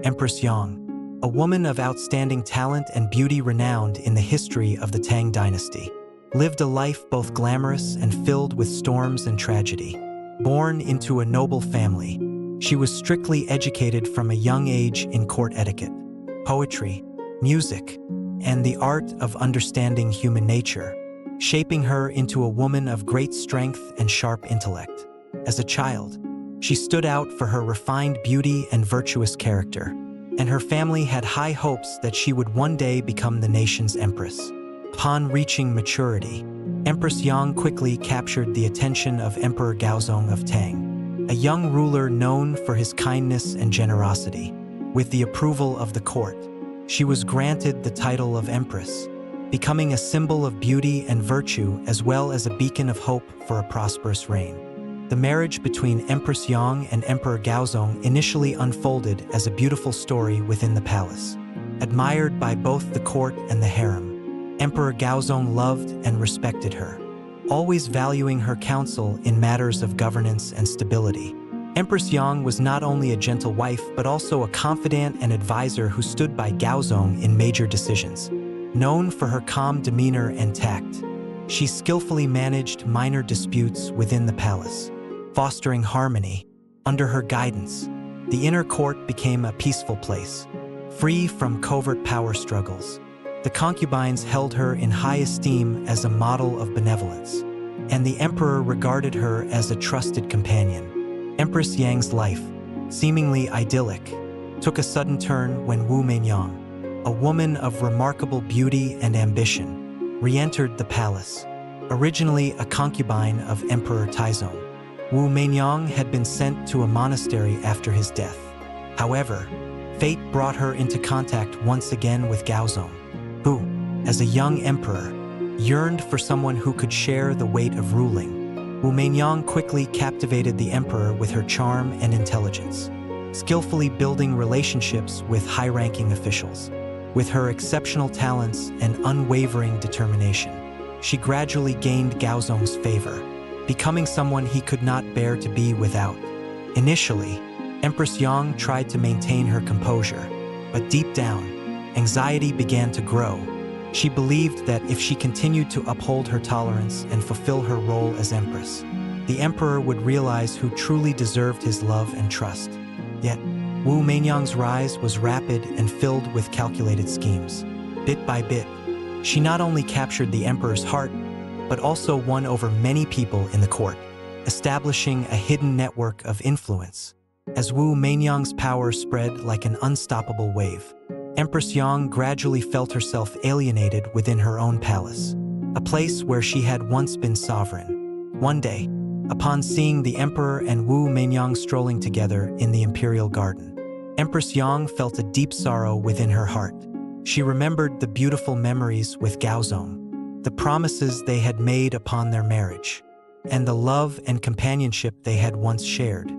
Empress Yang, a woman of outstanding talent and beauty renowned in the history of the Tang Dynasty, lived a life both glamorous and filled with storms and tragedy. Born into a noble family, she was strictly educated from a young age in court etiquette, poetry, music, and the art of understanding human nature, shaping her into a woman of great strength and sharp intellect. As a child, she stood out for her refined beauty and virtuous character, and her family had high hopes that she would one day become the nation's empress. Upon reaching maturity, Empress Yang quickly captured the attention of Emperor Gaozong of Tang, a young ruler known for his kindness and generosity. With the approval of the court, she was granted the title of empress, becoming a symbol of beauty and virtue as well as a beacon of hope for a prosperous reign. The marriage between Empress Yang and Emperor Gaozong initially unfolded as a beautiful story within the palace. Admired by both the court and the harem, Emperor Gaozong loved and respected her, always valuing her counsel in matters of governance and stability. Empress Yang was not only a gentle wife but also a confidant and advisor who stood by Gaozong in major decisions. Known for her calm demeanor and tact, she skillfully managed minor disputes within the palace, fostering harmony. Under her guidance, the inner court became a peaceful place, free from covert power struggles. The concubines held her in high esteem as a model of benevolence, and the emperor regarded her as a trusted companion. Empress Yang's life, seemingly idyllic, took a sudden turn when Wu Meiniang, a woman of remarkable beauty and ambition, re-entered the palace. Originally a concubine of Emperor Taizong, Wu Meiniang had been sent to a monastery after his death. However, fate brought her into contact once again with Gaozong, who, as a young emperor, yearned for someone who could share the weight of ruling. Wu Meiniang quickly captivated the emperor with her charm and intelligence, skillfully building relationships with high-ranking officials. With her exceptional talents and unwavering determination, she gradually gained Gaozong's favor, becoming someone he could not bear to be without. Initially, Empress Yang tried to maintain her composure, but deep down, anxiety began to grow. She believed that if she continued to uphold her tolerance and fulfill her role as empress, the emperor would realize who truly deserved his love and trust. Yet, Wu Meiniang's rise was rapid and filled with calculated schemes. Bit by bit, she not only captured the emperor's heart, but also won over many people in the court, establishing a hidden network of influence. As Wu Meiniang's power spread like an unstoppable wave, Empress Yang gradually felt herself alienated within her own palace, a place where she had once been sovereign. One day, upon seeing the emperor and Wu Meiniang strolling together in the Imperial garden, Empress Yang felt a deep sorrow within her heart. She remembered the beautiful memories with Gaozong, the promises they had made upon their marriage, and the love and companionship they had once shared.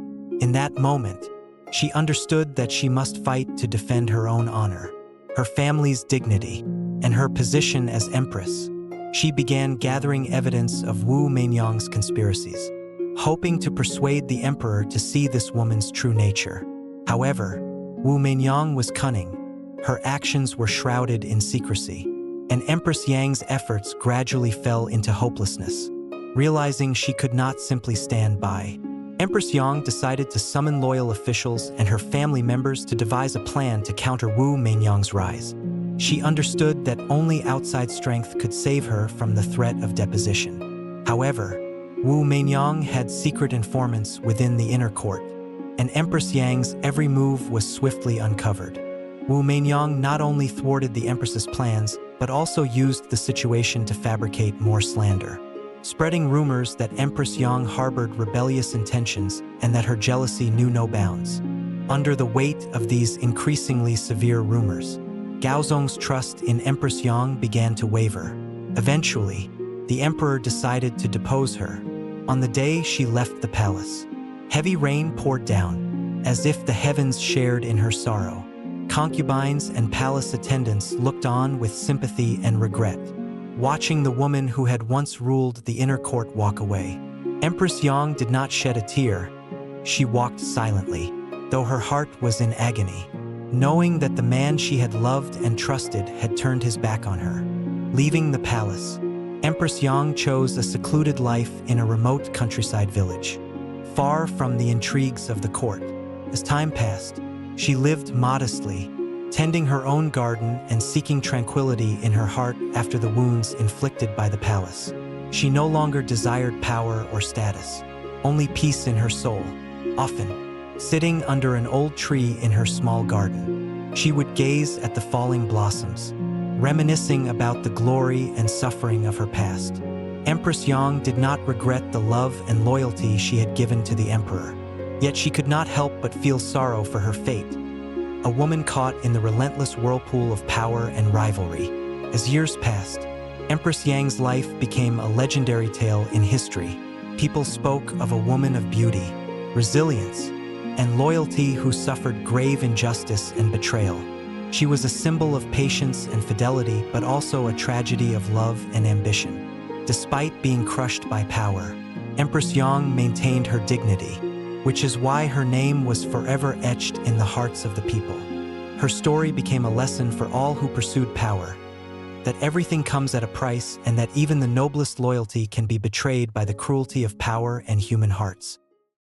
In that moment, she understood that she must fight to defend her own honor, her family's dignity, and her position as empress. She began gathering evidence of Wu Meiniang's conspiracies, hoping to persuade the emperor to see this woman's true nature. However, Wu Meiniang was cunning. Her actions were shrouded in secrecy, and Empress Yang's efforts gradually fell into hopelessness. Realizing she could not simply stand by, Empress Yang decided to summon loyal officials and her family members to devise a plan to counter Wu Meiniang's rise. She understood that only outside strength could save her from the threat of deposition. However, Wu Meiniang had secret informants within the inner court, and Empress Yang's every move was swiftly uncovered. Wu Meiniang not only thwarted the empress's plans, but also used the situation to fabricate more slander, spreading rumors that Empress Yang harbored rebellious intentions and that her jealousy knew no bounds. Under the weight of these increasingly severe rumors, Gaozong's trust in Empress Yang began to waver. Eventually, the emperor decided to depose her. On the day she left the palace, heavy rain poured down, as if the heavens shared in her sorrow. Concubines and palace attendants looked on with sympathy and regret, watching the woman who had once ruled the inner court walk away. Empress Yang did not shed a tear. She walked silently, though her heart was in agony. knowing that the man she had loved and trusted had turned his back on her. Leaving the palace, Empress Yang chose a secluded life in a remote countryside village, far from the intrigues of the court. As time passed, she lived modestly, tending her own garden and seeking tranquility in her heart after the wounds inflicted by the palace. She no longer desired power or status, only peace in her soul. Often, sitting under an old tree in her small garden, she would gaze at the falling blossoms, reminiscing about the glory and suffering of her past. Empress Yang did not regret the love and loyalty she had given to the emperor, yet she could not help but feel sorrow for her fate, a woman caught in the relentless whirlpool of power and rivalry. As years passed, Empress Yang's life became a legendary tale in history. People spoke of a woman of beauty, resilience, and loyalty who suffered grave injustice and betrayal. She was a symbol of patience and fidelity, but also a tragedy of love and ambition. Despite being crushed by power, Empress Yang maintained her dignity, which is why her name was forever etched in the hearts of the people. Her story became a lesson for all who pursued power, that everything comes at a price and that even the noblest loyalty can be betrayed by the cruelty of power and human hearts.